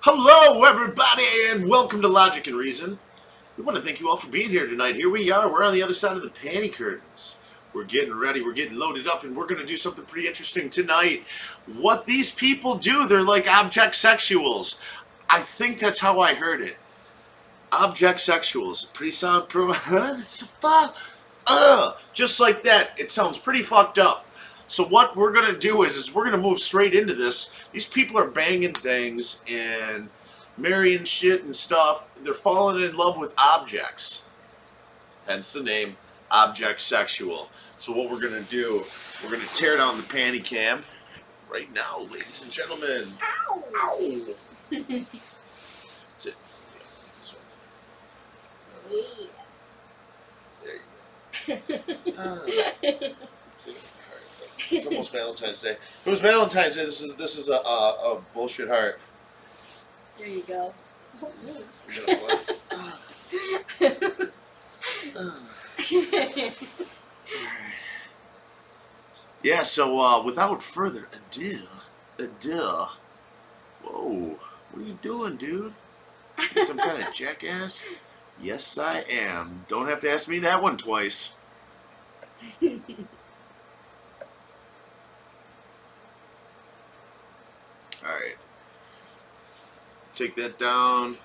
Hello, everybody, and welcome to Logic and Reason. We want to thank you all for being here tonight. Here we are. We're on the other side of the panty curtains. We're getting ready. We're getting loaded up, and we're going to do something pretty interesting tonight. What these people do, they're like object sexuals. I think that's how I heard it. Object sexuals. Pretty sound. Just like that. It sounds pretty fucked up. So what we're going to do is we're going to move straight into this. These people are banging things and marrying shit and stuff. They're falling in love with objects. Hence the name, object sexual. So what we're going to do, we're going to tear down the panty cam right now, ladies and gentlemen. Ow! Ow! That's it. Yeah. There you go. It's almost Valentine's Day. If it was Valentine's Day, this is a bullshit heart. There you go. Yeah, so without further ado, whoa, what are you doing, dude? You some kind of jackass? Yes, I am. Don't have to ask me that one twice. Alright. Take that down.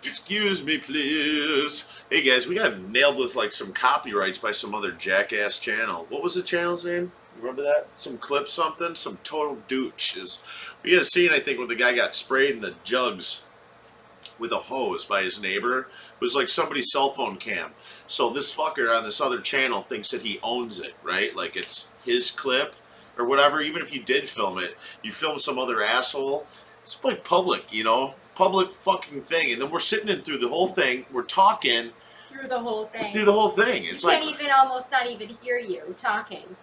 Excuse me, please. Hey, guys, we got nailed with, like, some copyrights by some other jackass channel. What was the channel's name? Remember that? Some clip something? Some total douches. We had a scene, I think, where the guy got sprayed in the jugs with a hose by his neighbor. It was like somebody's cell phone cam. So this fucker on this other channel thinks that he owns it, right? Like, it's his clip. Or whatever, even if you did film it, you film some other asshole. It's like public, you know? Public fucking thing. And then we're sitting in through the whole thing. We're talking. Through the whole thing. Through the whole thing. It's like. You can't even almost not even hear you talking.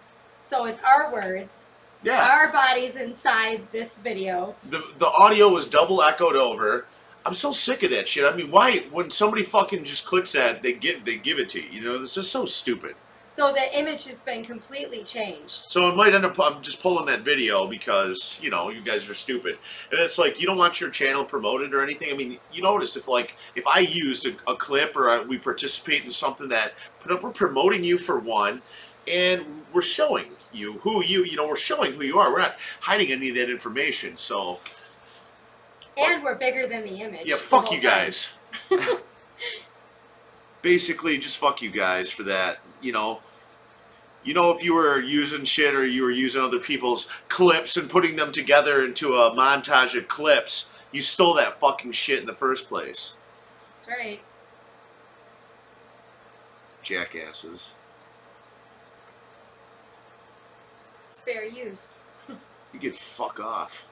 So it's our words. Yeah. Our bodies inside this video. The audio was double echoed over. I'm so sick of that shit. I mean, why, when somebody fucking just clicks that, they give it to you. You know, it's just so stupid. So the image has been completely changed. So it might end up, I'm just pulling that video because, you know, you guys are stupid. And it's like, you don't want your channel promoted or anything. I mean, you notice if I used a clip or we participate in something that, we're promoting you for one, and we're showing you who you know, we're showing who you are. We're not hiding any of that information, so. And we're bigger than the image. Yeah, fuck you guys. Basically, just fuck you guys for that. You know, if you were using shit or you were using other people's clips and putting them together into a montage of clips, you stole that fucking shit in the first place. That's right. Jackasses. It's fair use. You can fuck off.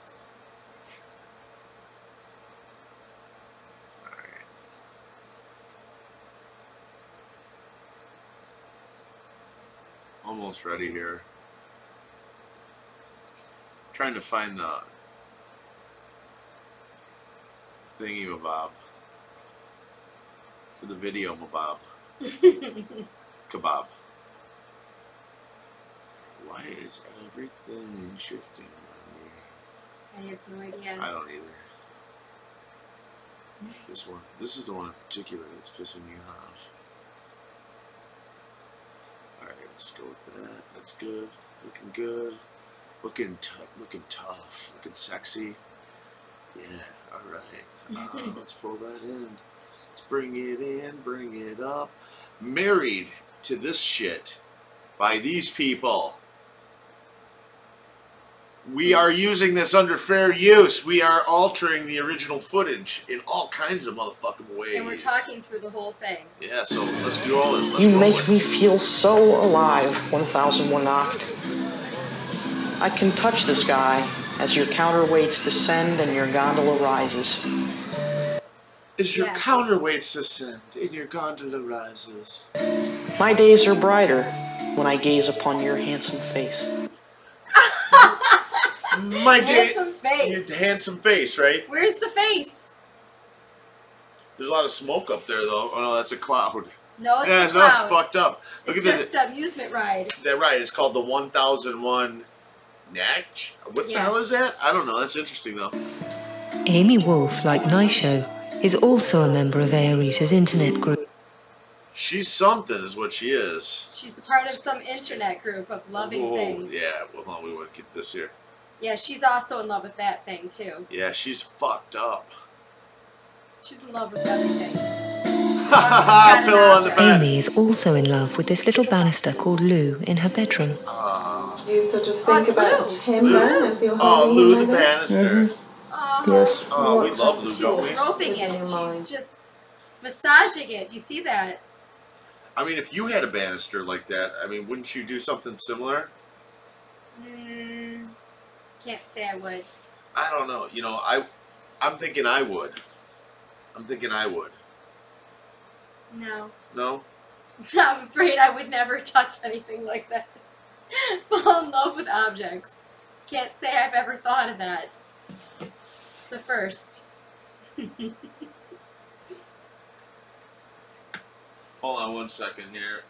Almost ready here. Trying to find the thingy-mabob for the video mabob. Kebab. Why is everything shifting on me? I have no idea. I don't either. This one. This is the one in particular that's pissing me off. Alright, let's go with that. That's good. Looking good. Looking tough. Looking sexy. Yeah, alright. Let's pull that in. Let's bring it in. Bring it up. Married to this shit by these people. We are using this under fair use. We are altering the original footage in all kinds of motherfucking ways. And we're talking through the whole thing. Yeah, so let's do all this. You make me feel so alive, 1001 Oct. I can touch the sky as your counterweights descend and your gondola rises. As your counterweights descend and your gondola rises. My days are brighter when I gaze upon your handsome face. Handsome face. Your handsome face, right? Where's the face? There's a lot of smoke up there, though. Oh no, that's a cloud. No, it's yeah, a no, cloud. it's fucked up. Look it's at just an amusement ride. That ride is called the 1001 Natch? What the Yes. hell is that? I don't know. That's interesting though. Amy Wolf, like Naisho, is also a member of Aerita's internet group. She's something, is what she is. She's a part of some internet group of loving Oh, things. yeah. Well, hold on, we want to get this here. Yeah, she's also in love with that thing too. Yeah, she's fucked up. She's in love with everything. Pillow on the bed. Amy is also in love with this little banister called Lou in her bedroom. Do you sort of think it's about Lou. him then as you're Oh, holding Lou him the like this? Bannister. Oh, Yes. Oh, we What love Lou, she's don't we? groping What's in it. your mind? She's just massaging it. You see that? I mean, if you had a banister like that, I mean, wouldn't you do something similar? Can't say I would. I don't know. You know, I'm thinking I would. I'm thinking I would. No. No? I'm afraid I would never touch anything like that. Fall in love with objects. Can't say I've ever thought of that. It's a first. Hold on one second here.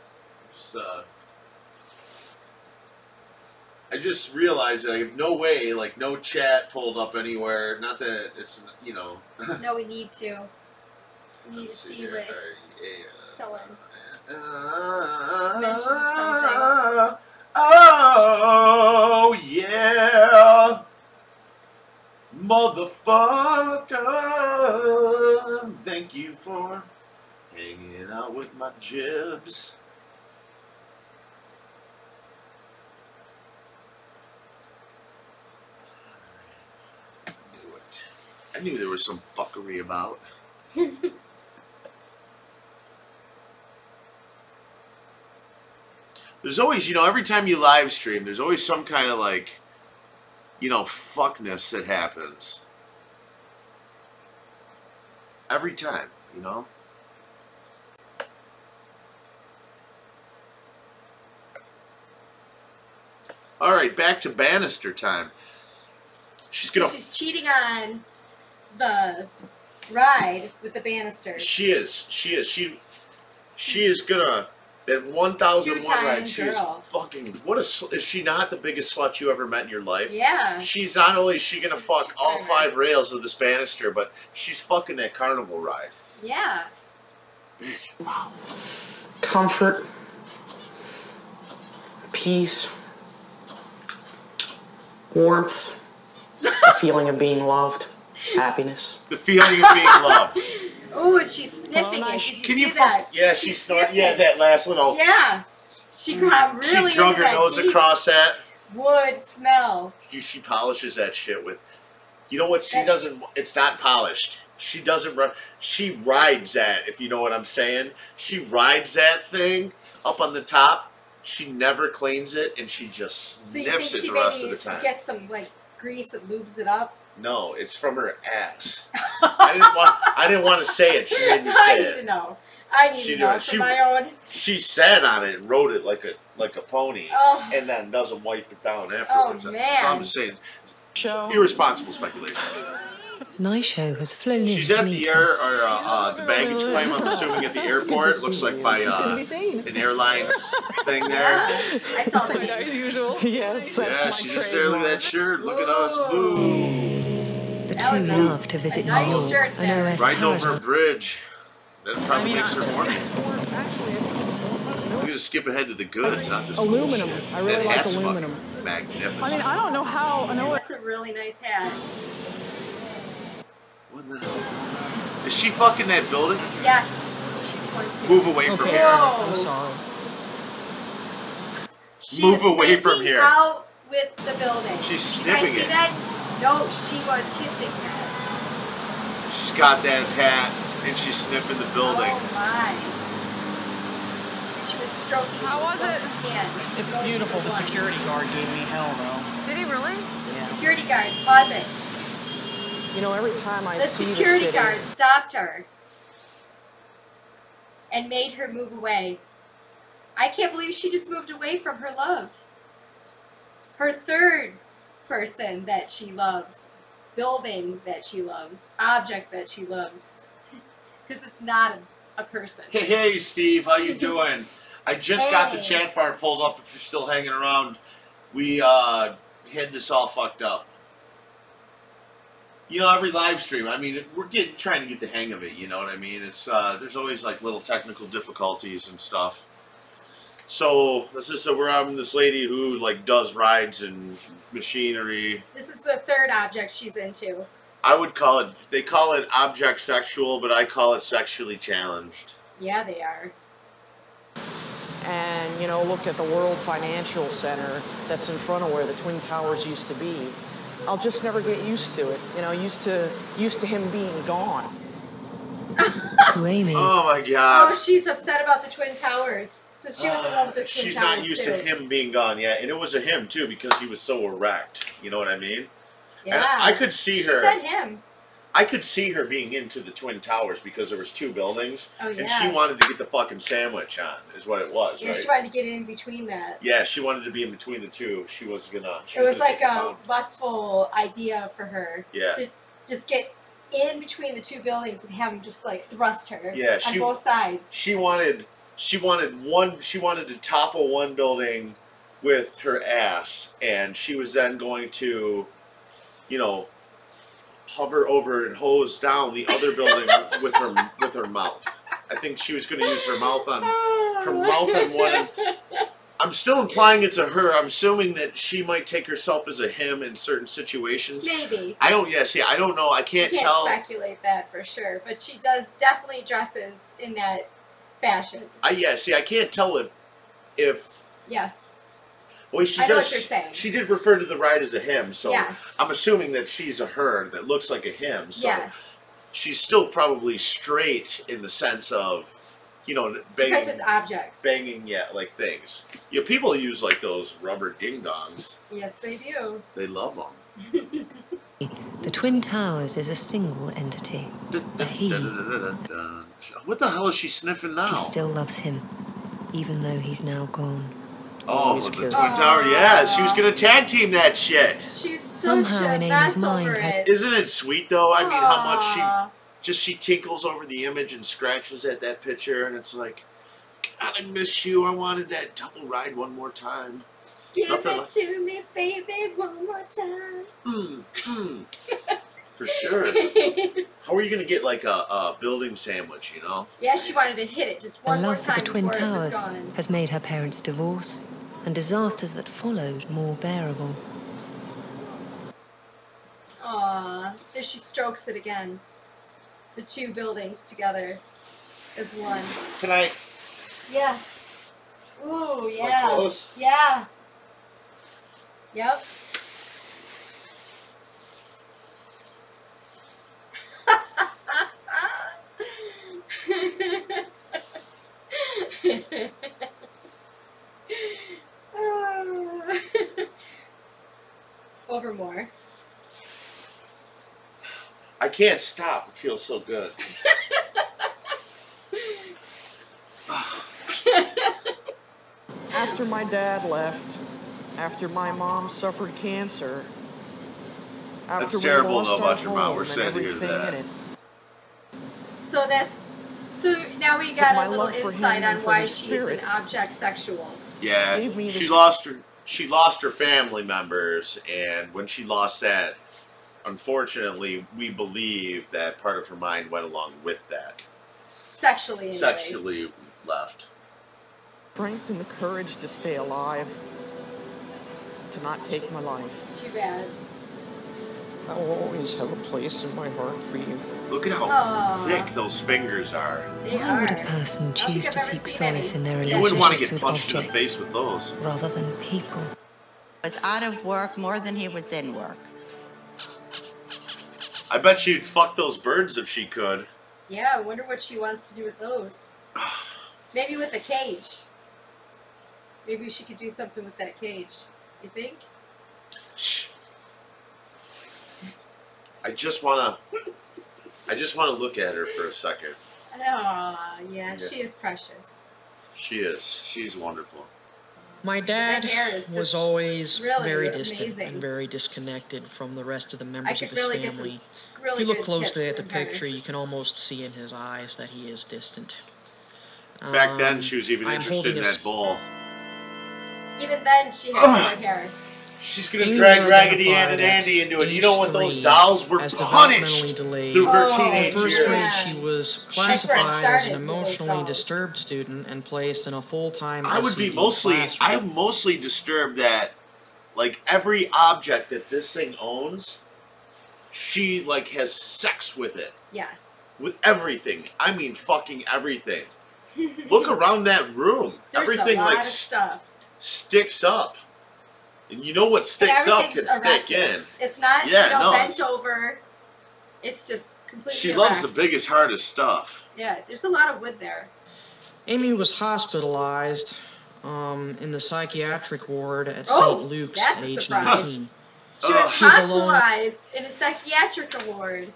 Just, I just realized that I have no way, like, no chat pulled up anywhere. Not that it's, you know. No, we need to. We need to Let's see here. what Yeah. someone. Mention something. Oh, yeah. Motherfucker. Thank you for hanging out with my jibs. I knew there was some fuckery about. There's always, you know, every time you live stream, there's always some kind of like, you know, fuckness that happens. Every time, you know? All right, back to Bannister time. She's gonna. She's cheating on the ride with the banister. She is gonna. That 1001 Two-time ride, she's girl. fucking. Is she not the biggest slut you ever met in your life? Yeah. She's not only is she gonna She's fuck all two-time 5 rails of this banister, but she's fucking that carnival ride. Yeah. Comfort, peace, warmth, the feeling of being loved, happiness. The feeling of being loved. Oh, and she's sniffing it. Did Can you you see that? fuck? Yeah, she snorted. sniffed Yeah, it. that last little. Yeah. She got really She drug into her that nose deep across that. wood smell. She polishes that shit with. You know what? She That- doesn't. It's not polished. She doesn't run. She rides that. If you know what I'm saying. She rides that thing up on the top. She never cleans it, and she just So you think sniffs it she the rest of maybe the time. gets some like grease and lubes it up? No, it's from her ass. I didn't want to say it. She made me I say need to it. know. I need She to know knew- for she- my own. She sat on it and rode it like a pony, Oh. and then doesn't wipe it down afterwards. man. So I'm just saying, Show. irresponsible speculation. Naisho has flown in She's to at meet the her. the baggage claim. I'm assuming at the airport. Looks like by an airlines thing there. I saw the name. As usual. Yes, Yeah, she's just there. Look at that shirt. Look at us. Whoa. Boo. The That was two a- love to visit a nice New York shirt and there. OS Riding over a Paradise. bridge. That probably makes her horny. Actually, I think it's more. We're gonna skip ahead to the goods, not this Aluminum. bullshit. I really That like hat's fucking aluminum. magnificent. I mean, I don't know how. I know what. That's a really nice hat. What the hell? Is she fucking that building? Yes. She's going to. Move away from Okay, here. I'm Whoa. sorry. She's Move away from making here. out with the building. She's Did you guys sniffing see it. that? No, she was kissing that. She's got that hat and she's sniffing the building. Oh my. And she was stroking How was both it? hands. It's Both beautiful. in The one. security guard gave me hell, though. Did he really? The security guard, pause it. You know, every time I The see the security city, guard stopped her and made her move away. I can't believe she just moved away from her love. Her third person that she loves, building that she loves, object that she loves. Because it's not a person. Hey, Steve, how you doing? I just got the Hey. chat bar pulled up. If you're still hanging around, we had this all fucked up. You know, every live stream, I mean, we're trying to get the hang of it, you know what I mean? It's there's always like little technical difficulties and stuff. So we're having this lady who like does rides and machinery. This is the third object she's into. I would call it, they call it object sexual, but I call it sexually challenged. Yeah, they are. And, you know, look at the World Financial Center that's in front of where the Twin Towers used to be. I'll just never get used to it. You know, used to him being gone. To Amy, Oh my god. Oh, she's upset about the Twin Towers. So she was in love with the Twin She's Towers not used too. to him being gone yet, and it was a him too because he was so erect. You know what I mean? Yeah. And I could see her. She said him. I could see her being into the Twin Towers because there was 2 buildings, Oh, yeah. and she wanted to get the fucking sandwich on, is what it was, Yeah, right? she wanted to get in between that. Yeah, she wanted to be in between the two. She was gonna. It was like a lustful idea for her. Yeah. To just get in between the 2 buildings and have him just like thrust her. Yeah, on both sides. She wanted to topple one building with her ass, and she was then going to, you know, hover over and hose down the other building with her mouth. I think she was going to use her mouth on one. I'm still implying it's a her. I'm assuming that she might take herself as a him in certain situations. Maybe. I don't. Yeah. See, I don't know. I can't You can't tell. speculate that for sure, but she does definitely dresses in that fashion. See, I can't tell if. Yes. Well, she I know does. what you're saying. She did refer to the ride as a him, so Yes. I'm assuming that she's a her that looks like a him. So Yes. she's still probably straight in the sense of, you know, banging. Because it's objects. Banging, yeah, like things. Yeah, people use like those rubber ding dongs. Yes, they do. They love them. the Twin Towers is a single entity. A he. What the hell is she sniffing now? She still loves him, even though he's now gone. Oh, He's the Twin cute. Tower. Yeah, she was gonna tag team that shit. She's Somehow such a in Amy's mess mind, over her- it. Isn't it sweet though? I mean, how much Aw. she tinkles over the image and scratches at that picture, and it's like, God, I miss you. I wanted that double ride one more time. Give Nothing it like- to me, baby, one more time. For sure. How are you gonna get like a building sandwich? You know? Yeah, she wanted to hit it just Her one more love for time the Twin before it was Towers gone. has made her parents divorce, and disasters that followed more bearable. Aw, there she strokes it again. The 2 buildings together as one. Can I? Yes. Ooh, yeah. close? Yeah. Yep. Overmore. I can't stop. It feels so good. After my dad left, after my mom suffered cancer, after That's we terrible, lost though, our about your mom. home We're and sad to hear everything that. in it. So now we got my a little love for insight him on and for why the she's spirit an object sexual. Yeah, Gave me she this- lost her family members, and when she lost that, unfortunately, we believe that part of her mind went along with that. Sexually, anyways. Sexually left. Strength and the courage to stay alive, to not take my life. Too bad. I will always have a place in my heart for you. Look at how Aw. thick those fingers are. They Why are. would a person I don't choose think to I've ever seek seen solace any. in their You wouldn't want to relationships get with punched in the objects face with those. rather than people? Was out of work more than he was in work. I bet she'd fuck those birds if she could. Yeah, I wonder what she wants to do with those. Maybe with a cage. Maybe she could do something with that cage. You think? Shh. I just wanna look at her for a second. Aw, yeah, she is precious. She is. She's wonderful. My dad That hair is was just always really very distant amazing. and very disconnected from the rest of the I members could of his really get some family. really If you look good closely tips at the from her. picture, you can almost see in his eyes that he is distant. Back then, she was even I'm interested holding in a that bowl. Even then, she had more hair. She's gonna Amy drag was Raggedy Ann and identified Andy into it. You age know what? Those 3 dolls were as punished developmentally delayed. through her Oh, teenage In first years. grade, Yeah. she was That's where it classified as an started with those emotionally dolls. disturbed student and placed in a full-time I would be SED mostly. classroom. I'm mostly disturbed that, like, every object that this thing owns, she like has sex with it. Yes. With everything. I mean, fucking everything. Look around that room. There's Everything a lot like of stuff. sticks up. And you know what sticks And up can everything's stick erected. in. It's not, Yeah, you know, no, bent it's- over. It's just completely She loves the erect. biggest, hardest stuff. Yeah, there's a lot of wood there. Amy was hospitalized in the psychiatric ward at Oh, St. Luke's that's at a age surprise. 19. She was She's alone. hospitalized in a psychiatric ward.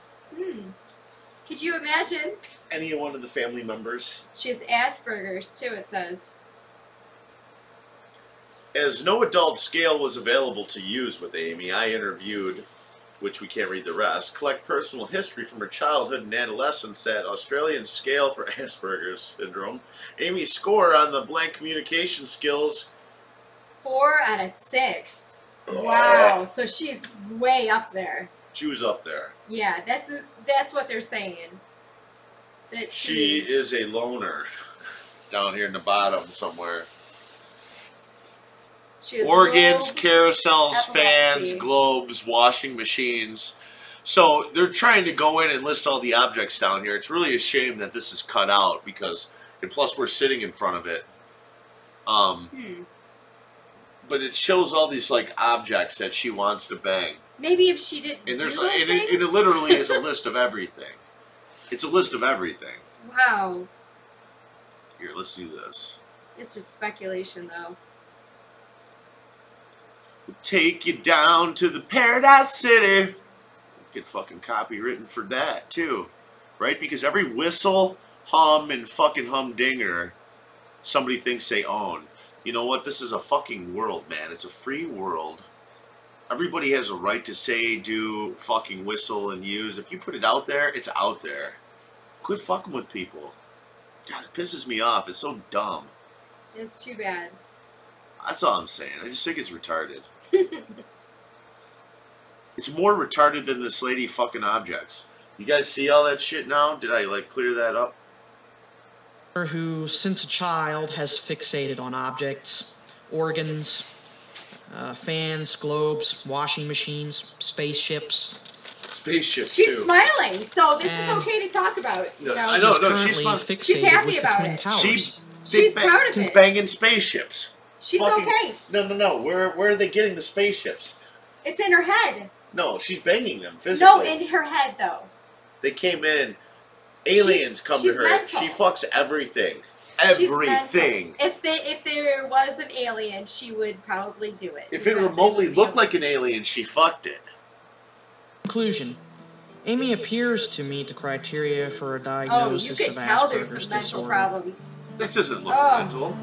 Could you imagine? Any one of the family members? She has Asperger's too, it says. As no adult scale was available to use with Amy, I interviewed, which we can't read the rest, collect personal history from her childhood and adolescence at Australian scale for Asperger's syndrome. Amy's score on the blank communication skills. 4 out of 6. Wow, so she's way up there. She was up there. Yeah, that's what they're saying. That She is a loner down here in the bottom somewhere. she has Organs, low carousels, fans, epilepsy. globes, washing machines. So they're trying to go in and list all the objects down here. It's really a shame that this is cut out because, and plus we're sitting in front of it. But it shows all these like objects that she wants to bang, Maybe if she didn't and there's do those and things? it literally is a list of everything. It's a list of everything. Wow, Here, let's do this. it's just speculation though. We'll take you down to the Paradise City. Get fucking copywritten for that too, right? Because every whistle, hum, and fucking humdinger, somebody thinks they own. You know what? This is a fucking world, man. It's a free world. Everybody has a right to say, do, fucking whistle, and use. If you put it out there, it's out there. Quit fucking with people. God, it pisses me off. It's so dumb. It's too bad. That's all I'm saying. I just think it's retarded. It's more retarded than this lady fucking objects. You guys see all that shit now? Did I, like, clear that up? Who, since a child, has fixated on objects, organs, fans, globes, washing machines, spaceships. Spaceships, She's too. smiling, so this And- is okay to talk about. You No, know, I know, She's no, currently she's fine. fixated She's happy with the about Twin it. Towers. She's proud of it. Banging spaceships. She's Fucking- okay. No. Where are they getting the spaceships? It's in her head. No, she's banging them physically. No, in her head though. They came in. Aliens come to she's her. mental. She fucks everything. She's Everything. mental. If there was an alien, she would probably do it. If it because remotely was looked alien. like an alien, she fucked it. Conclusion. Amy appears to meet the criteria for a Oh, you diagnosis could of tell there's Asperger's some mental disorder. problems. This doesn't look Oh. mental.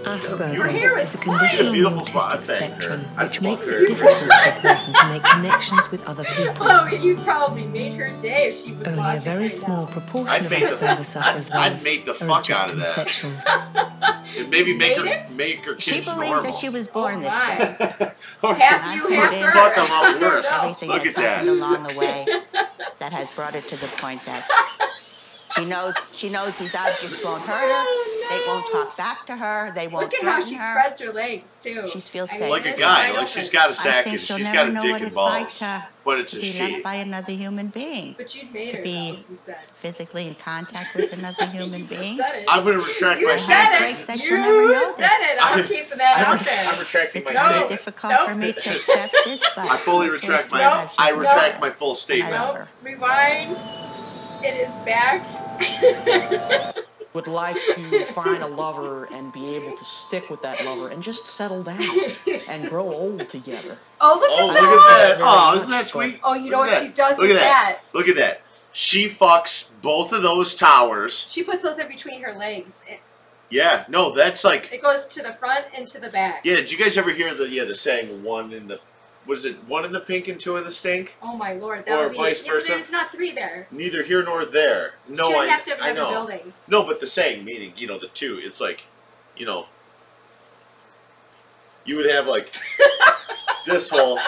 Her Asperger's hair is is a fine. condition on the Beautiful spot, autistic I'd bang her. spectrum I'd which fuck makes her. it difficult for a person to make connections with other people. Oh, you probably made her day if she was Only a watching very right small now. proportion I'd of make the- Asperger sufferers, though, I'd make the are fuck out of rejecting that. sexuals. And maybe make Made her it? make her She kids believes normal. that she was born this my. way. Or Half you, And half I'm her. fuck 'em up worse. Everything Look that's at that. happened along the way that has brought her to the point that she knows these objects won't hurt her. They won't talk back to her. They won't Look at how threaten she her. spreads her legs too. She feels I safe. mean, like a this is guy, wide like she's open. got a I sack think and she'll she's never got a know dick what and it's like balls. to But it's a be she. loved by another human being. But you'd made her, be- though, you said. Physically in contact with another human being. Said it. I'm gonna retract You my said statement. Break it. that You she'll never know said it. I'm keeping that out I'm there. retracting my It's very No. statement. difficult Nope. for me to accept this, but I fully of retract course, my. Nope. I Nope. retract my full I statement. love Nope. her. Rewind. It is back. Would like to find a lover and be able to stick with that lover and just settle down and grow old together. Oh, look Oh, at look that. at that! Oh, isn't that sweet? Oh, you know Look what at she does Look with at that! that? Look at that! She fucks both of those towers. She puts those in between her legs. Yeah, no, that's like. It goes to the front and to the back. Yeah, did you guys ever hear the saying one in the, what is it? One in the pink and two in the stink? Oh my lord, that Or would be. vice Yeah, but versa? there's not 3 there. Neither here nor there. No, she would I have to have I another know. building. No, but the saying meaning, the two. It's like, you would have like. This hole.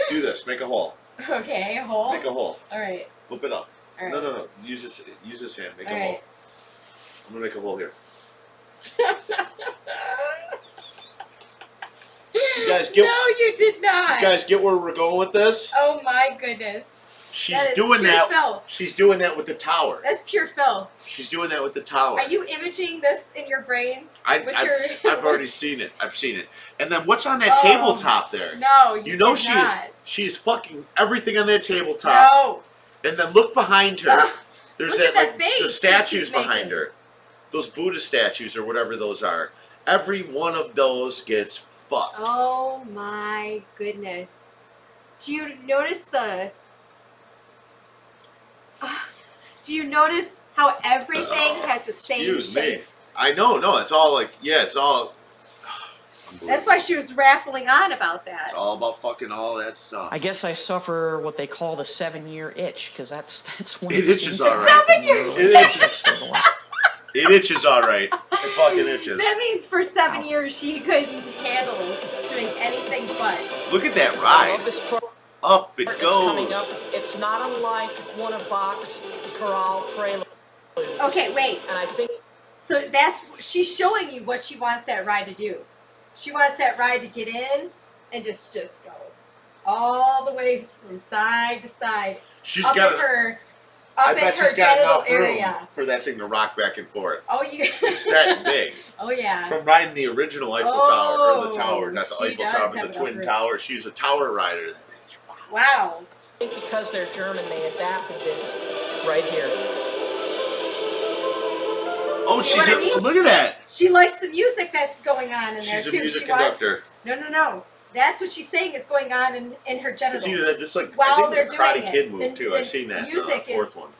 Do this. Make a hole. Okay, a hole. Make a hole. All right. Flip it up. All right. No. Use this hand. Make All a right. hole. I'm gonna make a hole here. You guys get. No, you did not. You guys get where we're going with this? Oh my goodness. She's That is doing pure that. filth. She's doing that with the tower. That's pure filth. She's doing that with the tower. Are you imaging this in your brain? I've already seen it. I've seen it. And then what's on that Oh. tabletop there? No, You know did not. she's fucking everything on that tabletop. No. And then look behind her. Ugh. There's Look that at that like face the that statues she's behind making. her. Those Buddha statues or whatever those are. Every one of those gets fucked. Oh my goodness. Do you notice the... do you notice how everything has the same Excuse shape? me. I know, no, it's all like, yeah, it's all. That's why she was raffling on about that. It's all about fucking all that stuff. I guess I suffer what they call the 7-year itch, because that's when It seems itches to all right. happen. 7 year It itches. It itches all right. It fucking itches. That means for 7 years she couldn't handle doing anything but. Look at that I ride. love this part Up it that's coming goes. up. It's not unlike one of Bach's chorale preludes. Okay, wait. And I think So she's showing you what she wants that ride to do. She wants that ride to get in and just go all the way from side to side. She's up got at it. her, I up bet at her she's got genital enough room area. for that thing to rock back and forth. Oh, you. It's that big. Oh yeah. From riding the original Eiffel Tower, or the tower, not the she Eiffel does Tower, have but the enough Twin room. Tower. She's a tower rider. Wow. because they're German, they adapted this right here. Oh, See she's what I mean? look at that. She likes the music that's going on in there She's too. a music She wants- conductor. No. That's what she's saying is going on in her genitals. It's either that. It's like While I think they're it's a Karate doing it, Kid move the- too. the I've seen that. music Fourth is- one.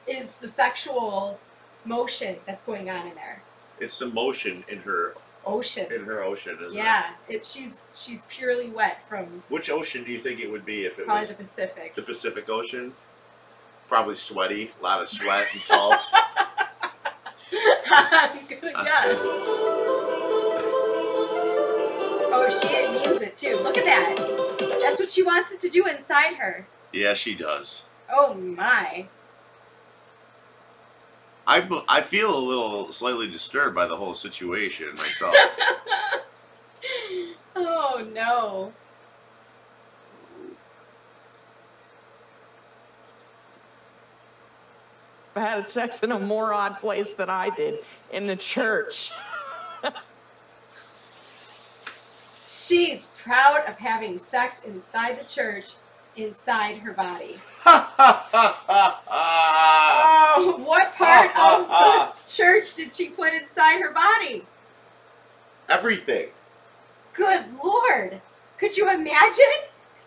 Is the sexual motion that's going on in there. It's the motion in her Ocean. ocean, isn't Yeah, she's purely wet from it? Which ocean do you think it would be if it probably was the Pacific. the Pacific Ocean? Probably sweaty, a lot of sweat and salt. I'm gonna guess. Oh, she means it too. Look at that. That's what she wants it to do inside her. Yeah, she does. Oh my. I feel a little slightly disturbed by the whole situation myself. Oh no. Had sex in a more odd place than I did, in the church. She's proud of having sex inside the church, inside her body. Oh, what part of the church did she put inside her body? Everything. Good Lord. Could you imagine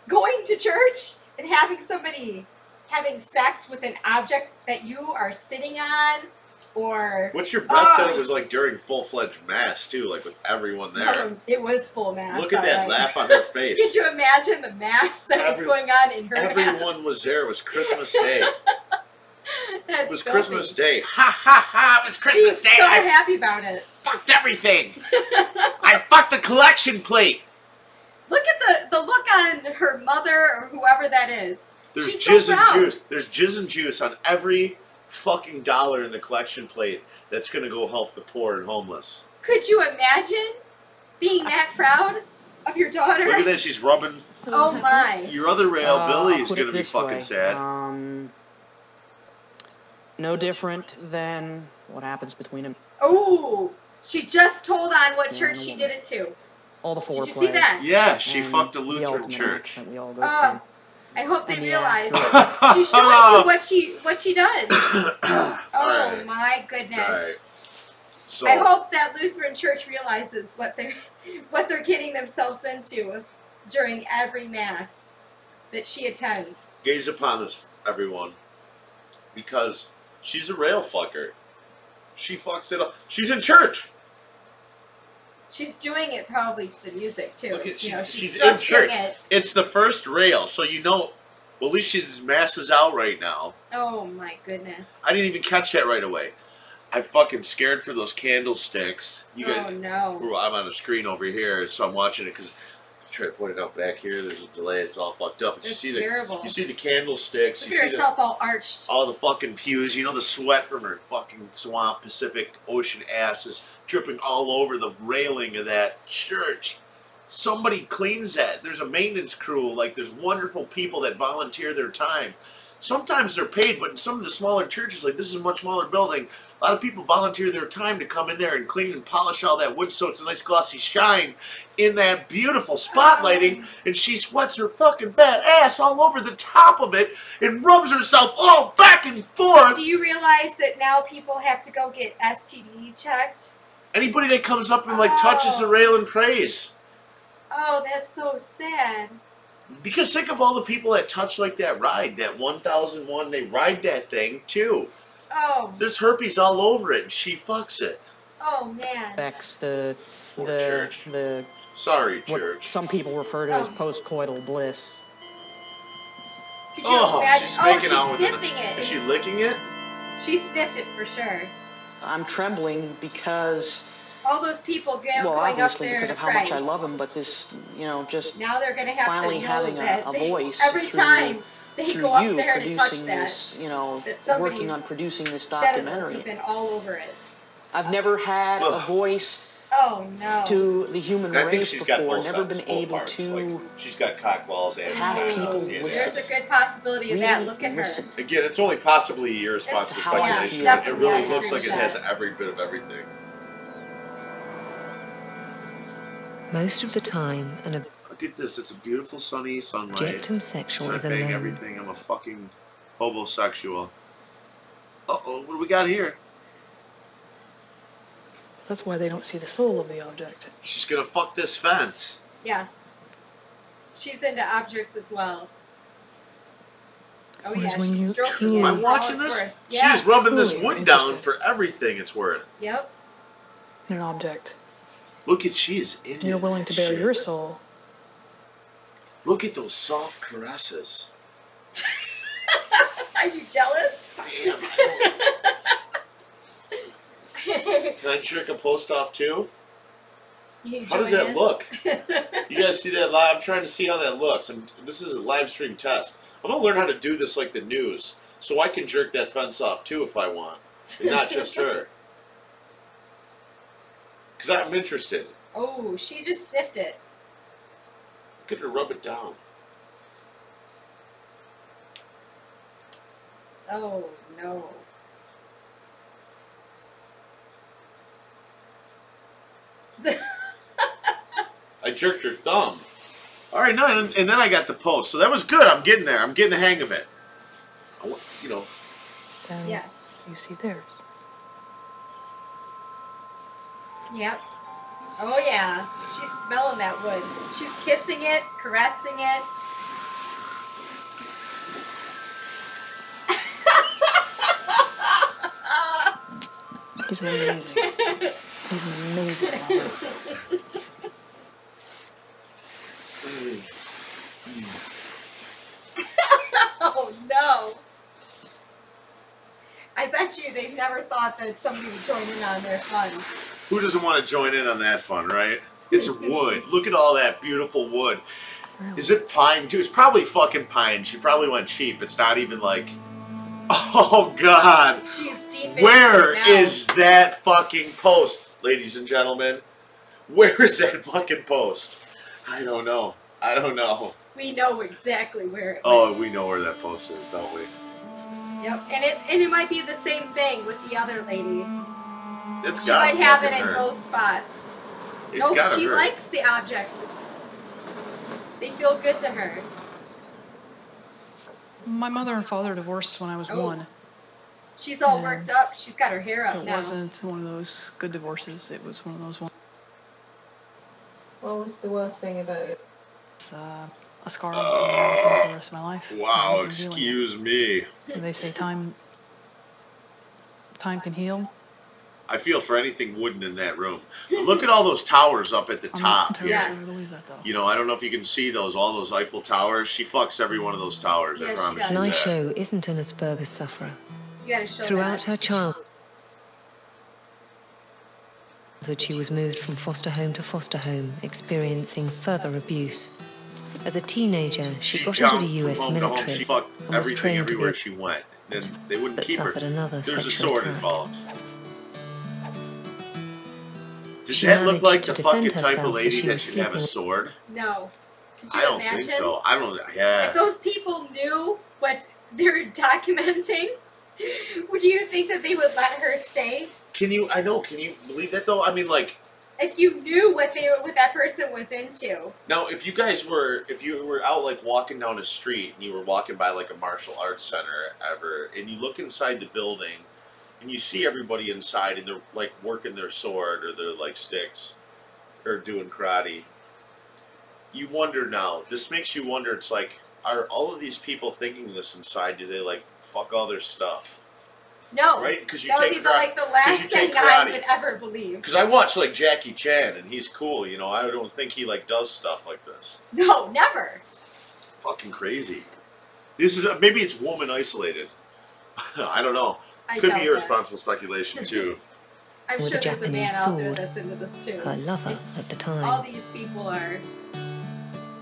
going to church and having somebody having sex with an object that you are sitting on? Or What's your breath said it was like during full-fledged mass too, like with everyone there. It was full mass. Look at that alright. laugh on her face. Could you imagine the mass that was going on in her Everyone mass? was there. It was Christmas Day. That's It was filthy. Christmas Day. Ha ha ha! It was Christmas She's Day. so I happy about it. fucked everything. I fucked the collection plate. Look at the look on her mother or whoever that is. There's She's jizz so and proud. juice. There's jizz and juice on every fucking dollar in the collection plate. That's gonna go help the poor and homeless. Could you imagine being that proud of your daughter? Look at this. She's rubbing Oh my. your other rail. Billy is Put it gonna be this fucking way, sad. No different than what happens between them. Oh, she just told on what church she did it to. All the foreplay. Did you see that? Yeah, she and fucked a the Lutheran ultimate church. that we all go Oh, I hope they And the realize after. she's showing you what she does. Oh Alright. my goodness. Alright. So I hope that Lutheran Church realizes what they're getting themselves into during every mass that she attends. gaze upon this, everyone, because she's a rail fucker. She fucks it up. She's in church. She's doing it probably to the music too. Look at, You know, she's in thrusting church. it. It's the first rail, so you know. Well, at least she's masses out right now. Oh my goodness. I didn't even catch that right away. I'm fucking scared for those candlesticks. You Oh guys, no. I'm on the screen over here, so I'm watching it because Try to point it out back here. There's a delay. It's all fucked up. But It's you see terrible. you see the candlesticks. Look You at see herself all arched. all the fucking pews. You know the sweat from her fucking swamp Pacific Ocean ass is dripping all over the railing of that church. Somebody cleans that. There's a maintenance crew. Like, there's wonderful people that volunteer their time. Sometimes they're paid, but in some of the smaller churches, like this is a much smaller building, a lot of people volunteer their time to come in there and clean and polish all that wood so it's a nice glossy shine in that beautiful spotlighting, and she sweats her fucking fat ass all over the top of it and rubs herself all back and forth. Do you realize that now people have to go get STD checked? Anybody that comes up and like touches the rail and prays. Oh, that's so sad. Because think of all the people that touch like that ride, that 1001, they ride that thing too. Oh. There's herpes all over it and she fucks it. Oh, man. Affects church. the Sorry, what church. some people refer to as postcoital bliss. Could you imagine? She's making she's out with sniffing it. Is she licking it? She sniffed it for sure. I'm trembling because, All those people going up obviously there because to of how pray. much I love him, but this, just Now they're going to have finally to know having that a they, voice every through, time they through go up you there to touch producing that, this, that working on somebody's producing this genitals documentary. have been all over it. I've never had a Ugh. voice Oh, no. to the human I think race she's got before, both never sides, been both able parts. to Like, she's got cock balls and have vagina people and listen. There's a good possibility of that. really Look at listen. her. Again, it's only possibly irresponsible It's how I speculation. feel. It really Definitely, looks I like it agree has with every bit of everything. Most of the time, an Look at this. It's a beautiful sunny sunlight. objectum sexual is I'm paying alone. everything. I'm a fucking homosexual. Uh-oh, what do we got here? That's why they don't see the soul of the object. She's gonna fuck this fence. Yes. She's into objects as well. Oh, Whereas yeah, when she's you stroking truly- it. Am I for all watching it's this? worth. Yeah. She's rubbing this Truly wood down interested. for everything it's worth. Yep. In an object. Look at she is into You're willing that to bare shit. your soul. Look at those soft caresses. Are you jealous? Damn. Can I jerk a post off too? You How does join that in? look? You guys see that live? I'm trying to see how that looks. This is a live stream test. I'm gonna learn how to do this like the news, so I can jerk that fence off too if I want, and not just her. Because I'm interested. Oh, she just sniffed it. Get her to rub it down. Oh, no. I jerked her thumb. All right, no, and then I got the post, so that was good. I'm getting there. I'm getting the hang of it. You know. Then Yes. you see theirs. Yep. Oh, yeah. She's smelling that wood. She's kissing it, caressing it. He's amazing. He's an amazing lover. Oh, no. I bet you they never thought that somebody would join in on their fun. Who doesn't want to join in on that fun, right? It's wood. Look at all that beautiful wood. Is it pine too? It's probably fucking pine. She probably went cheap. It's not even like... Oh, God. She's deep into Where it now. is that fucking post, ladies and gentlemen? Where is that fucking post? I don't know. I don't know. We know exactly where it Oh, went. we know where that post is, don't we? Yep, and it might be the same thing with the other lady. It's She got might have it in both spots. It's Nope, gotta she hurt. likes the objects. They feel good to her. My mother and father divorced when I was Oh. 1. She's all Yeah. worked up. She's got her hair up It now. wasn't one of those good divorces. It was one of those ones. What was the worst thing about it? It's, a scar that will live with me for the rest of my life. Wow, I wasn't healing excuse me. it. They say time can heal. I feel for anything wooden in that room. But look at all those towers up at the I'm not top. entirely Yes. sure I believe that though. You know, I don't know if you can see those, all those Eiffel Towers. She fucks every one of those towers, I Yeah, she promise does. you that. Naisho isn't an Asperger's sufferer. You gotta show Throughout that. her childhood, childhood, she was moved from foster home to foster home, experiencing further abuse. As a teenager, she got into the US from home to home. military She fucked and was everything trained to be everywhere a she went. Then they wouldn't but keep her. suffered another There's a sexual sword attack. involved. Does She that look managed like to the fucking defend type herself of lady as she that was should have a sleeping- sword? No. Could you I don't imagine? think so. I don't. Yeah. If those people knew what they're documenting, would you think that they would let her stay? Can you? I know. Can you believe that though? I mean, like. If you knew what that person was into. Now, if you were out like walking down a street and you were walking by like a martial arts center ever, and you look inside the building, and you see everybody inside and they're like working their sword or their like sticks, or doing karate, you wonder now. This makes you wonder. It's like, are all of these people thinking this inside? Do they like fuck all their stuff? No. Right? Because you that would take be like the last you thing take I karate. would ever believe. Because I watch like Jackie Chan and he's cool. You know, I don't think he like does stuff like this. No, never. Fucking crazy. This is maybe it's woman isolated. I don't know. I Could doubt be that. irresponsible speculation too. I'm with sure a there's a man Japanese out there sword, that's into this too. her lover at the All time. these people are.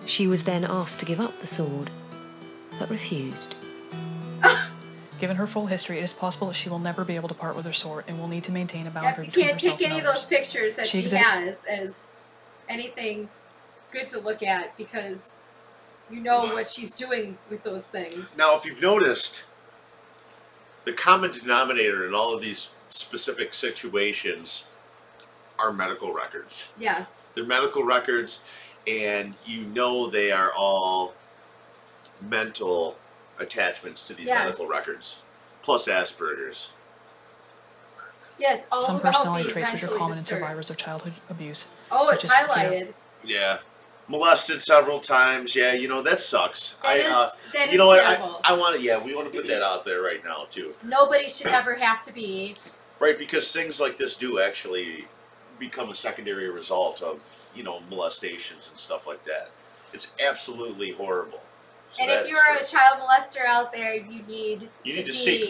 She was then asked to give up the sword, but refused. Given her full history, it is possible that she will never be able to part with her sword and will need to maintain a Yeah, boundary you between can't herself take any and of those others. pictures that She she exhibits- has as anything good to look at because you know what she's doing with those things. Now, if you've noticed, the common denominator in all of these specific situations are medical records. Yes. They're medical records, and you know they are all mental attachments to these Yes. medical records, plus Asperger's. Yes, all Some about personality being traits which are mentally common in disturbed. survivors of childhood abuse. Oh, it's such as fear. highlighted. Yeah. Molested several times. Yeah, you know, that sucks. That you is know what? terrible. I want to, yeah, we want to put that out there right now, too. Nobody should ever have to be. Right, because things like this do actually become a secondary result of, you know, molestations and stuff like that. It's absolutely horrible. So And if that's you're a good. child molester out there, you need You need to seek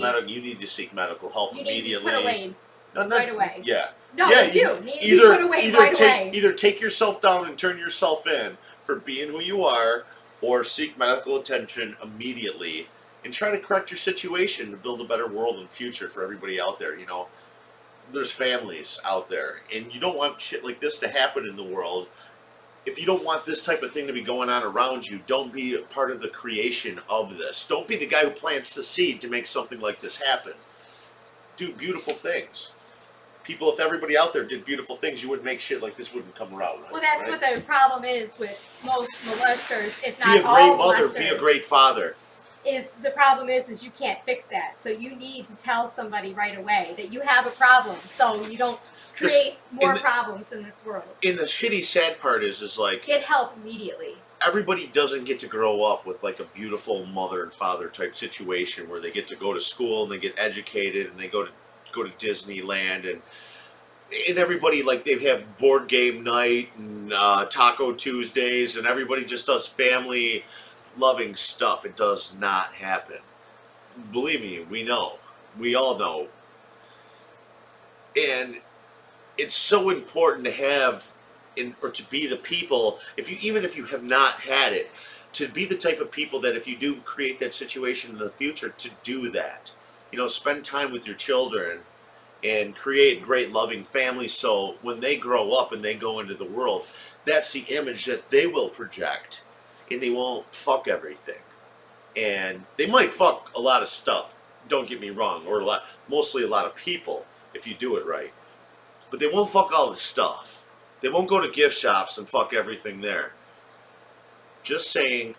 medical help You need to be immediately. put away No, right away. Yeah. No, yeah, you do. Need to be put away right away. Either take yourself down and turn yourself in for being who you are, or seek medical attention immediately and try to correct your situation to build a better world and future for everybody out there. You know, there's families out there, and you don't want shit like this to happen in the world. If you don't want this type of thing to be going on around you, don't be a part of the creation of this. Don't be the guy who plants the seed to make something like this happen. Do beautiful things. People, if everybody out there did beautiful things, you wouldn't make shit like this wouldn't come around. Well, that's right? what the problem is with most molesters, if Be not a great all mother, molesters. be a great father. The problem is you can't fix that. So you need to tell somebody right away that you have a problem, so you don't create more problems in this world. And the shitty sad part is like Get help immediately. everybody doesn't get to grow up with like a beautiful mother and father type situation where they get to go to school and they get educated and they go to Disneyland and everybody, like, they have board game night and Taco Tuesdays and everybody just does family loving stuff. It does not happen. Believe me, we know. We all know. And it's so important to have or to be the people, even if you have not had it, to be the type of people that if you do create that situation in the future, to do that. You know, spend time with your children and create great loving families so when they grow up and they go into the world, that's the image that they will project, and they won't fuck everything. And they might fuck a lot of stuff, don't get me wrong, or mostly a lot of people if you do it right. But they won't fuck all the stuff. They won't go to gift shops and fuck everything there. Just saying,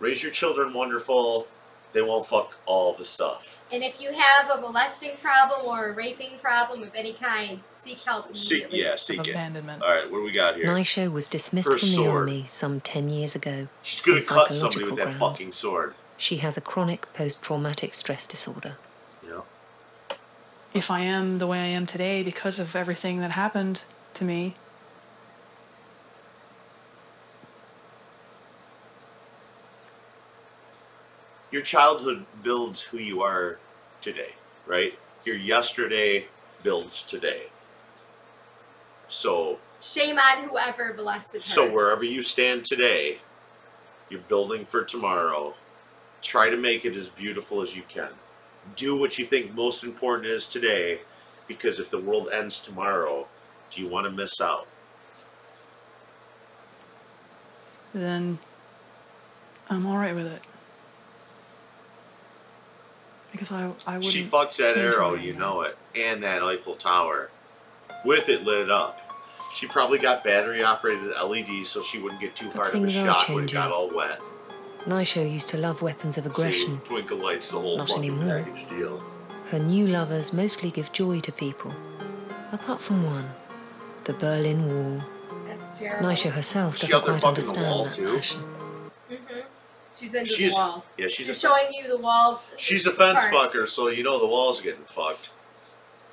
raise your children wonderful. They won't fuck all the stuff. And if you have a molesting problem or a raping problem of any kind, seek help immediately. Seek it. Abandonment. All right, what do we got here? Naisho was dismissed Her from the sword. army some 10 years ago. She's gonna on cut somebody psychological with that grounds. fucking sword. She has a chronic post-traumatic stress disorder. Yeah. If I am the way I am today because of everything that happened to me, Your childhood builds who you are today, right? Your yesterday builds today. So So shame on whoever molested her. So wherever you stand today, you're building for tomorrow. Try to make it as beautiful as you can. Do what you think most important is today, because if the world ends tomorrow, do you want to miss out? Then I'm all right with it. Because I wouldn't. She fucks that change arrow, my you mind. know it, and that Eiffel Tower, with it lit up. She probably got battery-operated LEDs so she wouldn't get too But hard of a things are shock when it changing. got all wet. Naisho used to love weapons of aggression. See, twinkle lights the whole Not fucking anymore. package deal. Her new lovers mostly give joy to people. Apart from one, the Berlin Wall. That's terrible. Naisho herself She doesn't out there quite fucking the understand wall, that too? passion. Mm-hmm. She's into She's the wall. yeah, she's She's a showing you the wall. she's a fence parts. fucker, so you know the wall's getting fucked.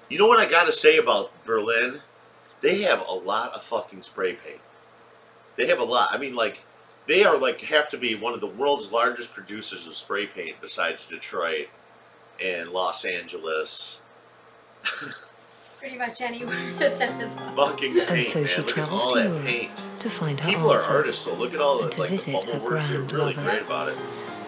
You know what I gotta say about Berlin? They have a lot of fucking spray paint. They have a lot. I mean, like, they are like have to be one of the world's largest producers of spray paint, besides Detroit and Los Angeles. Pretty much anywhere that is well. Fucking paint, And so man. she Look at travels all to that Europe paint. to find her People are answers. artists, so look at all the and to like the visit bubble her words. They're grand really lovers. great about it.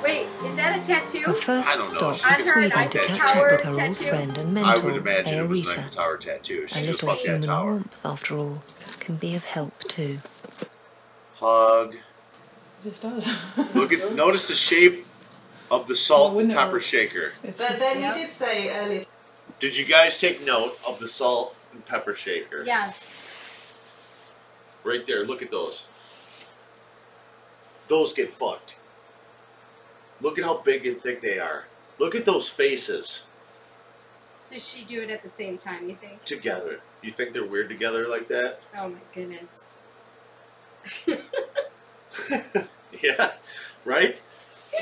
Wait, is that a tattoo? Her I first don't know. stop She was could- Sweden I to think catch Tower up with her old tattoo? friend and I mentor, would imagine it was an Eiffel Aerita. Tower tattoo. She A just little fucked that human tower. warmth, after all, can be of help too. Hug. It just does. Notice the shape of the salt Well, and wouldn't it pepper work? shaker. It's, But then Yep. you did say earlier. Did you guys take note of the salt and pepper shaker? Yes. Right there, look at those. Those get fucked. Look at how big and thick they are. Look at those faces Did she do it at the same time, you think? together. You think they're weird together like that? Oh my goodness. Yeah, right?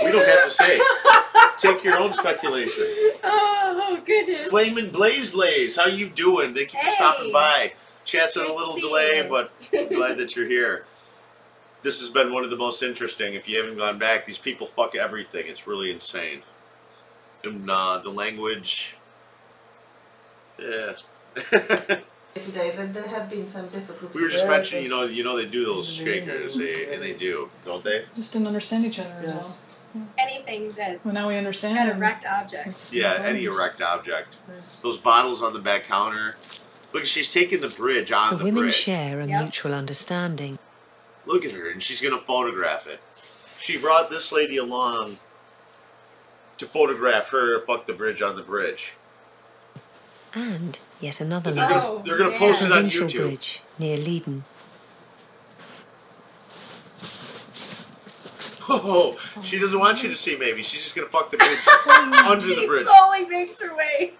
We don't have to say. Take your own speculation. Oh goodness. Flamin' Blaze, how you doing? Thank you for Hey. stopping by. Chat's on Good a to little see delay, you. but I'm glad that you're here. This has been one of the most interesting. If you haven't gone back, these people fuck everything. It's really insane. And the language, yeah. Today, then there have been some difficulties. We were just there, mentioning, but- you know, they do those shakers, and they do, don't they? just didn't understand each other as Yeah. well. Anything that's Well, now we understand. an and erect object. it's Yeah, no any problems. erect object. Those bottles on the back counter. Look, she's taking the bridge on The the women bridge. share a Yep. mutual understanding. Look at her, and she's going to photograph it. She brought this lady along to photograph her fuck the bridge on the bridge. And yet another They're love. gonna, they're gonna man. post it on Provincial YouTube. Bridge near Leiden. Oh, she doesn't want you to see. Maybe she's just gonna fuck the bridge under the She bridge. slowly makes her way.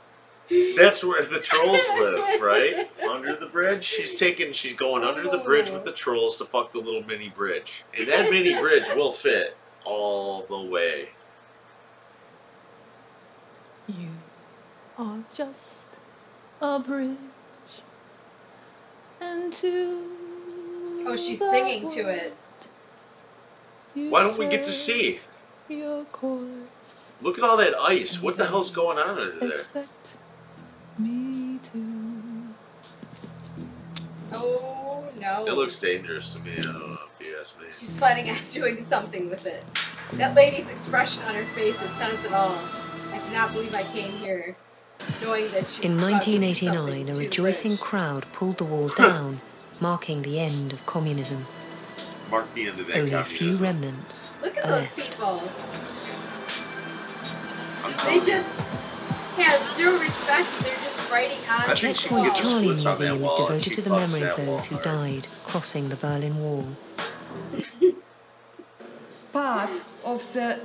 That's where the trolls live, right? Under the bridge. She's going under the bridge with the trolls to fuck the little mini bridge, and that mini bridge will fit all the way. You are just a bridge, and to Oh, she's the singing to it. you Why don't we get to say see? your course? Look at all that ice. What the hell's going on under there? Expect me to. Oh no. It looks dangerous to me. I don't know if you ask me. She's planning on doing something with it. That lady's expression on her face says it all. I cannot believe I came here knowing that she was In about to do 1989, something a to the rejoicing bridge. crowd pulled the wall down, marking the end of communism. Mark me into that. Only a few communism. remnants Look at are those left. people. I'm They telling you. just have zero respect. They're just writing on I the think she wall. can The get the Charlie splits on that Museum is wall, and devoted she to the fucks memory of that wall those who hard. died crossing the Berlin Wall. Part of the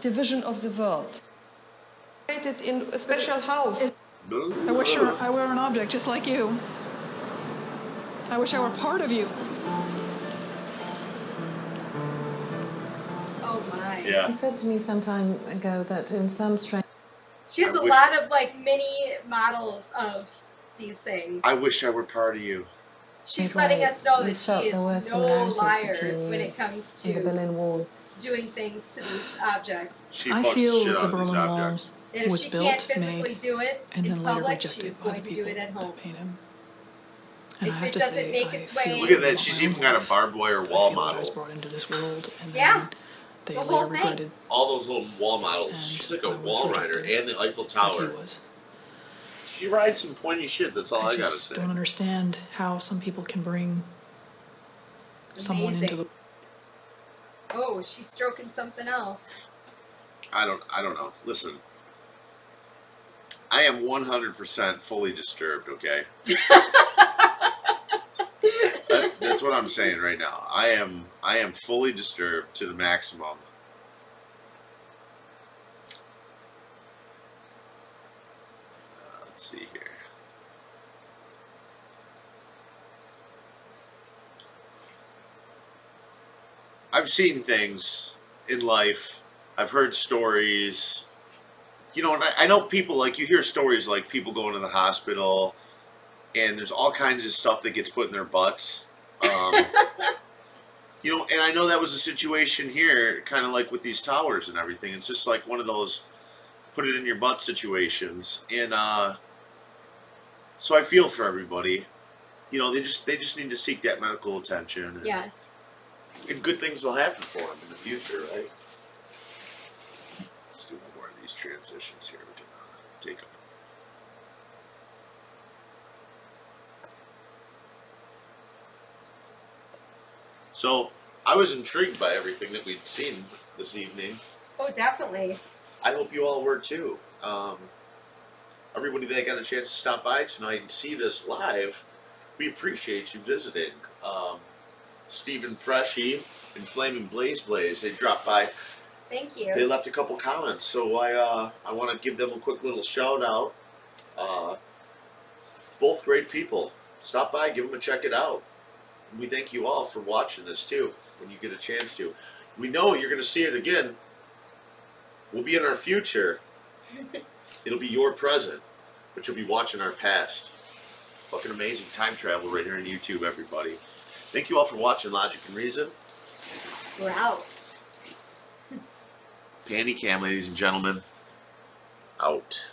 division of the world. In a special house. I wish I were an object just like you. I wish I were part of you. Oh my. Yeah. He said to me some time ago that in some strange She has I a wish- lot of like mini models of these things. I wish I were part of you. She's It letting like us know you that she felt is there were no similarities liar between when you it comes and the to Berlin Wall. doing things to these objects. She I fucks the feel shit the out of these Berlin Wall objects. And if was she built, can't physically made, do it and in then later public, rejected she's by going the to do people it at home. that paid him. And if I have it to doesn't say, make I its feel way. Look at that. She's even got a barbed wire I wall feel like I was model. brought into this world, and Yeah. then they The later whole thing. regretted All those little wall models. And She's like a I was wall rider rejected and the Eiffel like Tower. he was. She rides some pointy shit. That's all I, I gotta just say. don't understand how some people can bring someone into the. Oh, she's stroking something else. I don't know. Listen. I am 100% fully disturbed, okay? That's what I'm saying right now. I am fully disturbed to the maximum. Let's see here. I've seen things in life. I've heard stories. You know, and I know people, like, you hear stories like people going to the hospital and there's all kinds of stuff that gets put in their butts. You know, and I know that was a situation here, kind of like with these towers and everything. It's just like one of those put it in your butt situations. And so I feel for everybody. You know, they just need to seek that medical attention. And, Yes. and good things will happen for them in the future, right? Let's do more of these transitions here. We can take them. So, I was intrigued by everything that we'd seen this evening. Oh, definitely. I hope you all were too. Everybody that got a chance to stop by tonight and see this live, we appreciate you visiting. Stephen Freshy and Flaming Blaze, they dropped by. Thank you. They left a couple comments, so I want to give them a quick little shout out. Both great people. Stop by, give them a check it out. We thank you all for watching this too, when you get a chance to. We know you're going to see it again. We'll be in our future. It'll be your present, but you'll be watching our past. Fucking amazing time travel right here on YouTube, everybody. Thank you all for watching Logic and Reason. We're out. Panty Cam, ladies and gentlemen. Out.